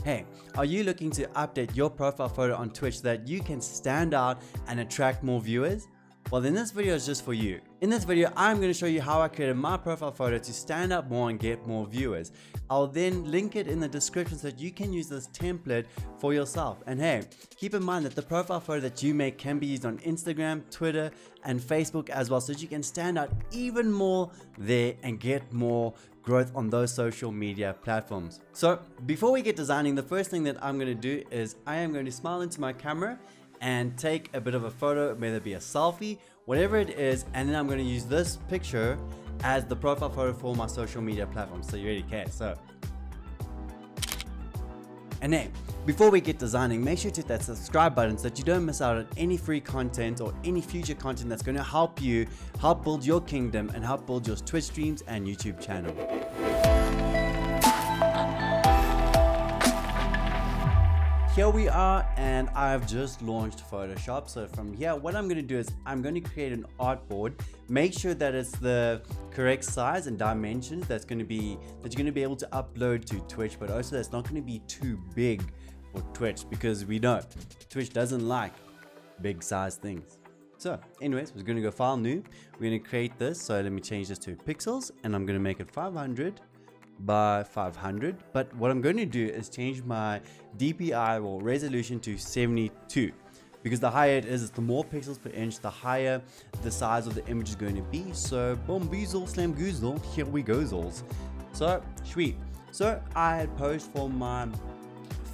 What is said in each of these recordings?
Hey, are you looking to update your profile photo on Twitch so that you can stand out and attract more viewers? Well, then this video is just for you. In this video, I'm going to show you how I created my profile photo to stand out more and get more viewers. I'll then link it in the description so that you can use this template for yourself. And hey, keep in mind that the profile photo that you make can be used on Instagram, Twitter, and Facebook as well, so that you can stand out even more there and get more growth on those social media platforms. So before we get designing, the first thing that I'm going to do is I am going to smile into my camera and take a bit of a photo, whether it be a selfie, whatever it is, and then I'm going to use this picture as the profile photo for my social media platform. So you ready? Okay, so. And then, before we get designing, make sure to hit that subscribe button so that you don't miss out on any free content or any future content that's going to help you help build your kingdom and help build your Twitch streams and YouTube channel. Here we are, and I've just launched Photoshop. So from here, what I'm going to do is I'm going to create an artboard. Make sure that it's the correct size and dimensions that you're going to be able to upload to Twitch, but also that's not going to be too big for Twitch, because we know Twitch doesn't like big size things. So anyways, we're going to go file new. We're going to create this. So let me change this to pixels, and I'm going to make it 500 by 500. But what I'm going to do is change my DPI or resolution to 72, because the higher it is, the more pixels per inch, the higher the size of the image is going to be. So boom, boozle, slam goozle, here we go, zolls. So sweet. So I had posed for my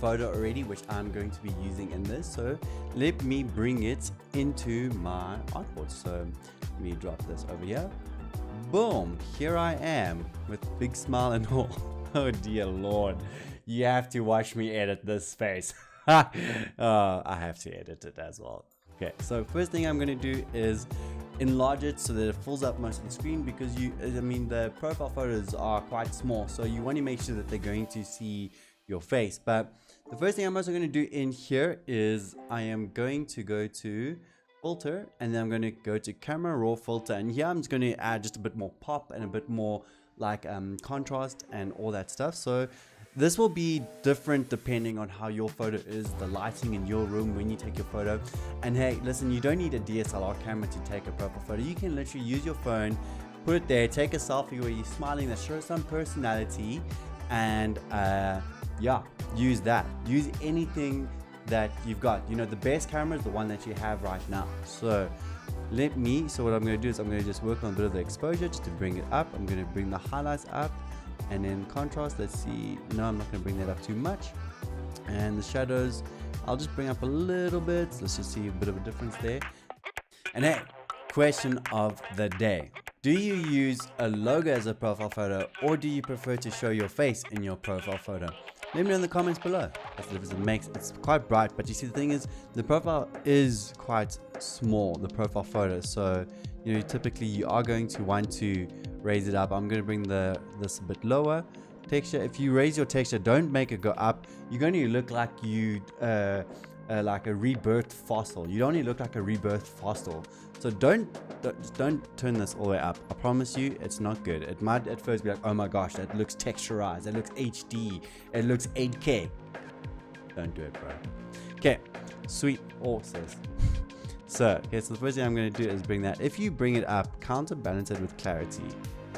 photo already, which I'm going to be using in this. So let me bring it into my artboard. So let me drop this over here. Boom, here I am with big smile and all. Oh dear Lord, you have to watch me edit this space. I have to edit it as well. Okay, so first thing I'm going to do is enlarge it so that it fills up most of the screen, because the profile photos are quite small, so you want to make sure that they're going to see your face. But the first thing I'm also going to do in here is I am going to go to filter, and then I'm going to go to camera raw filter, and here I'm just going to add just a bit more pop and a bit more like contrast and all that stuff. So this will be different depending on how your photo is, the lighting in your room when you take your photo. And hey, listen, you don't need a DSLR camera to take a profile photo. You can literally use your phone, put it there, take a selfie where you're smiling that shows some personality, and yeah, use that. Use anything that you've got. You know, the best camera is the one that you have right now. So what I'm going to do is I'm going to just work on a bit of the exposure just to bring it up. I'm going to bring the highlights up, and then contrast, let's see, no, I'm not going to bring that up too much. And the shadows, I'll just bring up a little bit. Let's just see a bit of a difference there. And hey, question of the day: do you use a logo as a profile photo, or do you prefer to show your face in your profile photo? Let me know in the comments below. It's quite bright, but you see, the thing is, the profile is quite small, the profile photo. So you know, typically you are going to want to raise it up. I'm going to bring this a bit lower. Texture, if you raise your texture, don't make it go up. You're going to look like like a rebirth fossil. You only look like a rebirth fossil. So don't turn this all the way up. I promise you, it's not good. It might at first be like, oh my gosh, that looks texturized, it looks HD, it looks 8K. Don't do it, bro. Okay, sweet, awesome. So the first thing I'm going to do is bring that. If you bring it up, counterbalance it with clarity.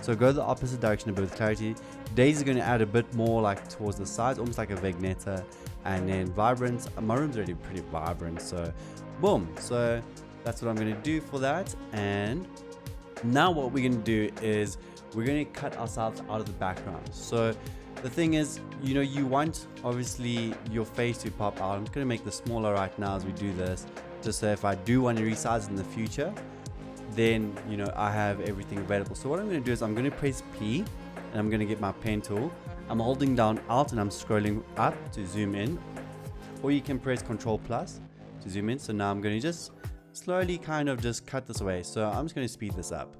So go the opposite direction a bit with clarity. Daisy is going to add a bit more like towards the sides, almost like a vignetta. And then vibrance. My room's already pretty vibrant, so boom. So that's what I'm going to do for that. And now what we're going to do is we're going to cut ourselves out of the background. So the thing is, you know, you want obviously your face to pop out. I'm just going to make this smaller right now as we do this, just so if I do want to resize it in the future, then you know I have everything available. So what I'm going to do is I'm going to press P, and I'm going to get my pen tool. I'm holding down Alt and I'm scrolling up to zoom in, or you can press Control Plus to zoom in. So now I'm going to just slowly kind of just cut this away. So I'm just going to speed this up.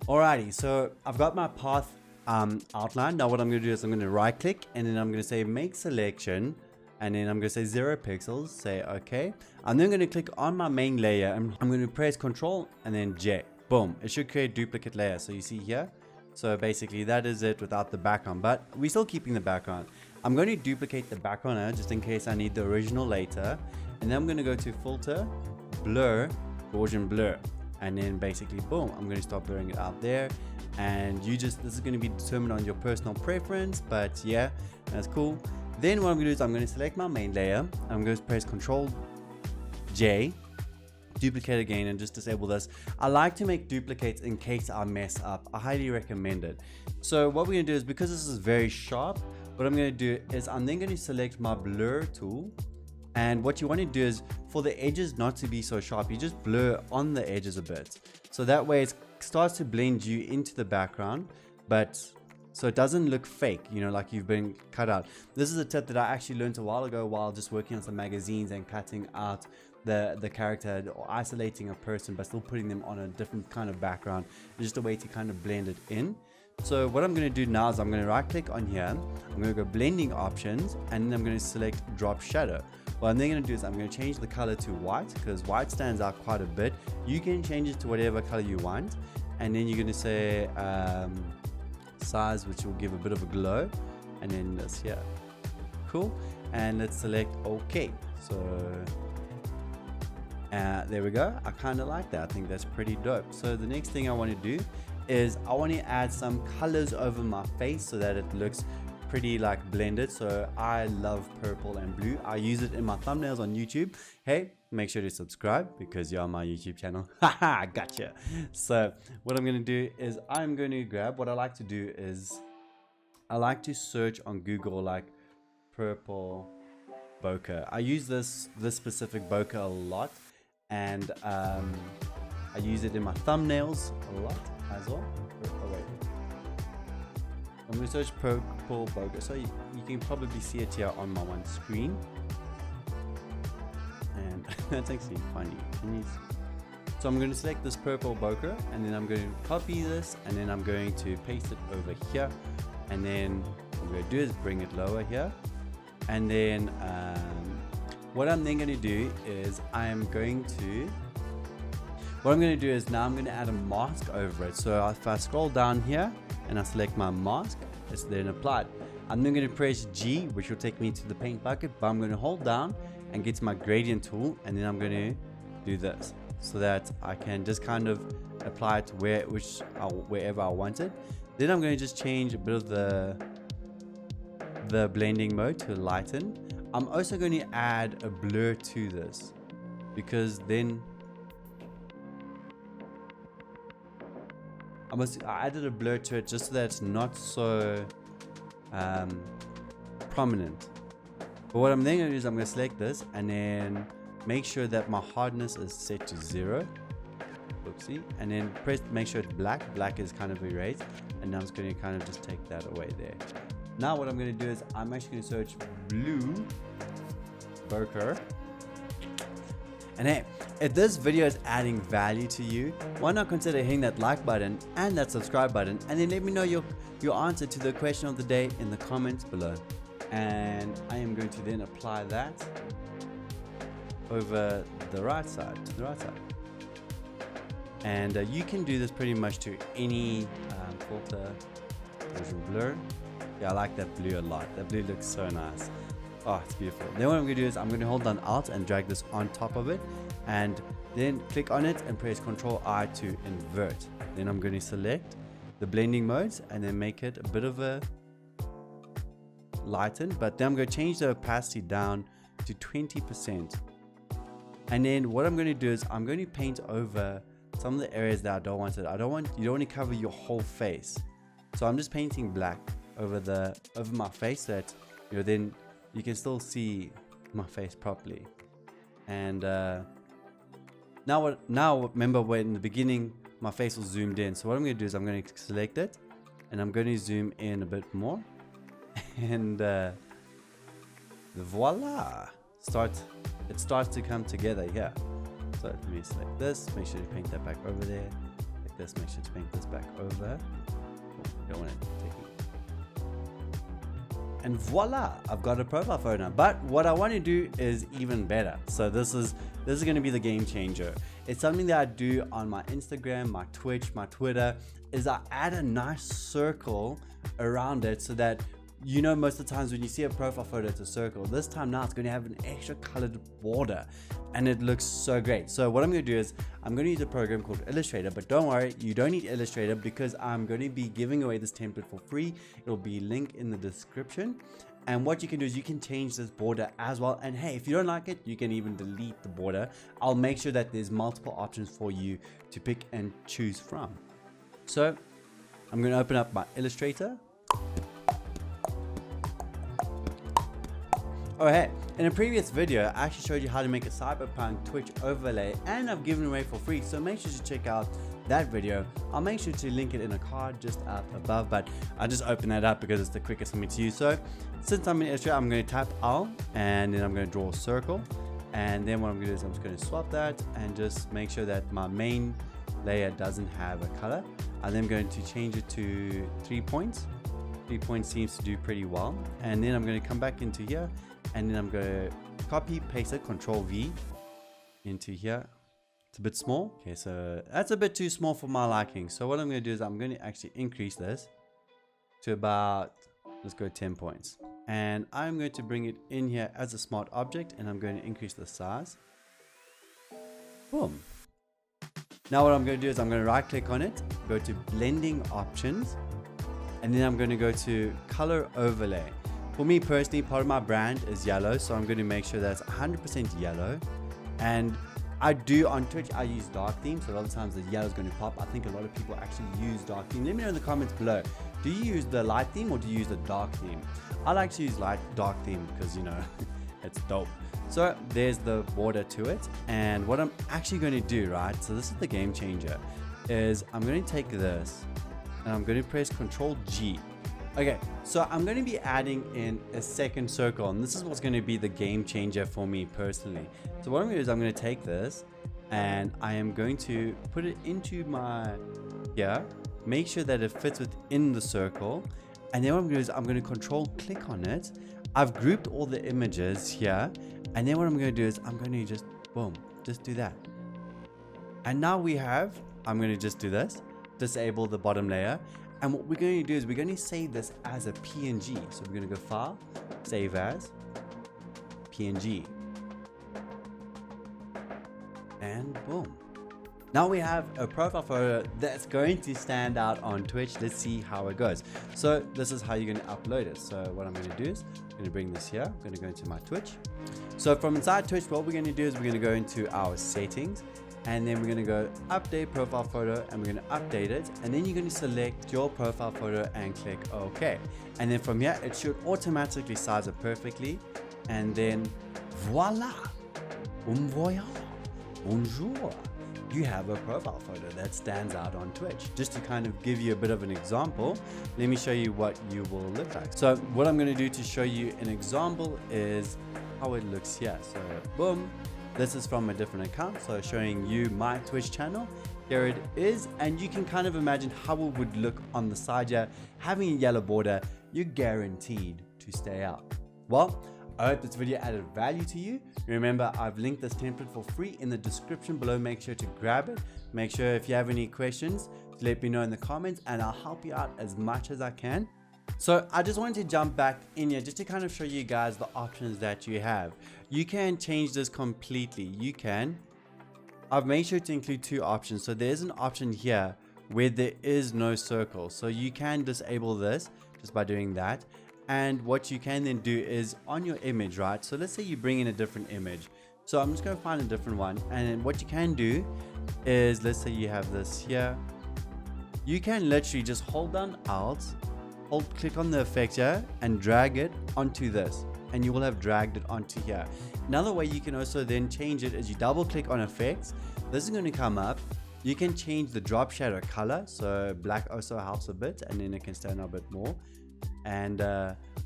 Alrighty, so I've got my path outlined. Now what I'm going to do is I'm going to right click, and then I'm going to say make selection and then I'm going to say 0 pixels, say okay. I'm then going to click on my main layer and I'm going to press Control and then J. Boom, it should create duplicate layer. So you see here. So basically that is it without the background, but we're still keeping the background. I'm going to duplicate the background now just in case I need the original later. And then I'm going to go to Filter, Blur, Gaussian Blur. And then basically boom, I'm going to start blurring it out there. And this is going to be determined on your personal preference, but yeah, that's cool. Then what I'm going to do is I'm going to select my main layer. I'm going to press Control J, duplicate again, and just disable this. I like to make duplicates in case I mess up. I highly recommend it. So what we're going to do is, because this is very sharp, what I'm going to do is I'm then going to select my blur tool. And what you want to do is for the edges not to be so sharp, you just blur on the edges a bit. So that way it starts to blend you into the background, but so it doesn't look fake, you know, like you've been cut out. This is a tip that I actually learned a while ago while just working on some magazines and cutting out the character or isolating a person but still putting them on a different kind of background. It's just a way to kind of blend it in. So what I'm going to do now is I'm going to right click on here, I'm going to go blending options, and then I'm going to select drop shadow. What I'm then going to do is I'm going to change the color to white because white stands out quite a bit. You can change it to whatever color you want, and then you're going to say size, which will give a bit of a glow, and then this here. Cool. And let's select OK. So there we go. I kind of like that. I think that's pretty dope. So the next thing I want to do is I want to add some colors over my face so that it looks pretty like blended. So I love purple and blue. I use it in my thumbnails on YouTube. Hey, make sure to subscribe because you're on my YouTube channel. Haha, gotcha. So what I'm going to do is I'm going to grab, what I like to do is I like to search on Google like purple bokeh. I use this specific bokeh a lot, and I use it in my thumbnails a lot as well. Oh wait, I'm going to search purple bokeh, so you can probably see it here on my one screen, and that's actually funny. So I'm going to select this purple bokeh, and then I'm going to copy this, and then I'm going to paste it over here, and then what I'm going to do is bring it lower here, and then what I'm then going to do is what I'm going to do is now I'm going to add a mask over it. So if I scroll down here and I select my mask, it's then applied. I'm then going to press G, which will take me to the paint bucket, but I'm going to hold down and get to my gradient tool, and then I'm going to do this so that I can just kind of apply it to wherever I want it. Then I'm going to just change a bit of the blending mode to lighten. I'm also going to add a blur to this because then I added a blur to it just so that it's not so prominent. But what I'm then going to do is I'm going to select this and then make sure that my hardness is set to 0. Oopsie. And then make sure it's black. Black is kind of erased. And now I'm just going to kind of just take that away there. Now what I'm going to do is I'm actually going to search blue bokeh. And hey, if this video is adding value to you, why not consider hitting that like button and that subscribe button, and then let me know your answer to the question of the day in the comments below. And I am going to then apply that over the right side, to the right side. And you can do this pretty much to any filter, blur. Yeah, I like that blue a lot. That blue looks so nice. Oh, it's beautiful. Then what I'm going to do is I'm going to hold down Alt and drag this on top of it, and then click on it and press Ctrl I to invert. Then I'm going to select the blending modes and then make it a bit of a lighten, but then I'm going to change the opacity down to 20%. And then what I'm going to do is I'm going to paint over some of the areas that I don't want it. You don't want to cover your whole face. So I'm just painting black over my face so that then you can still see my face properly. And now remember when in the beginning my face was zoomed in. So what I'm going to do is I'm going to select it and I'm going to zoom in a bit more, and voila, it starts to come together here. So let me select this, make sure to paint that back over there, like this, make sure to paint this back over. You don't want to take it. and voila, I've got a profile photo now. But what I want to do is even better. So this is going to be the game changer. It's something that I do on my Instagram, my Twitch, my Twitter, is I add a nice circle around it so that, you know, most of the times when you see a profile photo, it's a circle. This time now it's going to have an extra colored border and it looks so great. So what I'm going to do is I'm going to use a program called Illustrator, but don't worry, you don't need Illustrator because I'm going to be giving away this template for free. It'll be linked in the description. And what you can do is you can change this border as well. And hey, if you don't like it, you can even delete the border. I'll make sure that there's multiple options for you to pick and choose from. So I'm going to open up my Illustrator. Oh hey, in a previous video, I actually showed you how to make a Cyberpunk Twitch overlay and I've given it away for free. So make sure to check out that video. I'll make sure to link it in a card just up above, but I just open that up because it's the quickest for me to use. So since I'm in Illustrator, I'm going to tap Alt and then I'm going to draw a circle. And then what I'm going to do is I'm just going to swap that and just make sure that my main layer doesn't have a color. And then I'm going to change it to 3 points. 3 points seems to do pretty well. And then I'm going to come back into here and then I'm going to copy paste it, Control V into here. It's a bit small. Okay, so that's a bit too small for my liking. So what I'm going to do is I'm going to actually increase this to about, let's go 10 points. And I'm going to bring it in here as a smart object and I'm going to increase the size. Boom. Now what I'm going to do is I'm going to right click on it, go to blending options, and then I'm going to go to color overlay. For me personally, part of my brand is yellow, so I'm going to make sure that's 100% yellow. And I do on Twitch, I use dark theme, so a lot of times the yellow is going to pop. I think a lot of people actually use dark theme. Let me know in the comments below. Do you use the light theme or do you use the dark theme? I like to use dark theme because, you know, it's dope. So there's the border to it. And what I'm actually going to do, right? So this is the game changer, is I'm going to take this and I'm going to press Control G. Okay, so I'm going to be adding in a second circle, and this is what's going to be the game changer for me personally. So what I'm going to do is I'm going to take this and I am going to put it into my here, make sure that it fits within the circle, and then what I'm going to do is I'm going to Control click on it. I've grouped all the images here, and then what I'm going to do is I'm going to just boom, just do that. And now we have, I'm going to just do this, disable the bottom layer. And what we're going to do is we're going to save this as a PNG. So we're going to go File, Save As, PNG. And boom. Now we have a profile photo that's going to stand out on Twitch. Let's see how it goes. So this is how you're going to upload it. So what I'm going to do is I'm going to bring this here. I'm going to go into my Twitch. So from inside Twitch, what we're going to do is we're going to go into our settings. And then we're going to go update profile photo and we're going to update it. And then you're going to select your profile photo and click OK. And then from here, it should automatically size it perfectly. And then voila, voyage, bonjour. You have a profile photo that stands out on Twitch. Just to kind of give you a bit of an example, let me show you what you will look like. So what I'm going to do to show you an example is how it looks here. So boom. This is from a different account, so showing you my Twitch channel. Here it is, and you can kind of imagine how it would look on the side here. Having a yellow border, you're guaranteed to stay out. Well, I hope this video added value to you. Remember, I've linked this template for free in the description below. Make sure to grab it. Make sure if you have any questions, let me know in the comments, and I'll help you out as much as I can. So I just wanted to jump back in here just to kind of show you guys the options that you have. You can change this completely. I've made sure to include two options. So there's an option here where there is no circle. So you can disable this just by doing that. And what you can then do is on your image, right? So let's say you bring in a different image. So I'm just going to find a different one. And what you can do is, let's say you have this here. You can literally just hold down Alt, click on the effect here and drag it onto this, and you will have dragged it onto here. Another way you can also then change it is you double click on effects. This is going to come up. You can change the drop shadow color, so black also helps a bit, and then it can stand out a bit more. And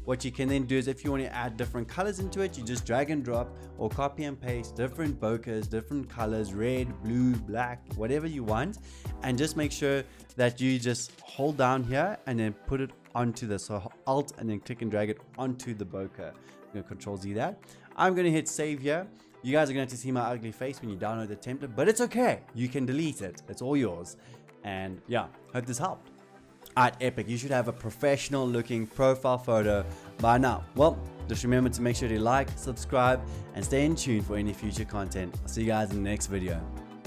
what you can then do is if you want to add different colors into it, you just drag and drop or copy and paste different bokehs, different colors, red, blue, black, whatever you want, and just make sure that you just hold down here and then put it onto this. So Alt and then click and drag it onto the bokeh. I'm going to Control Z that. I'm going to hit save here. You guys are going to see my ugly face when you download the template, but it's okay. You can delete it. It's all yours. And yeah, hope this helped. Alright, epic. You should have a professional looking profile photo by now. Well, just remember to make sure to like, subscribe, and stay in tune for any future content. I'll see you guys in the next video.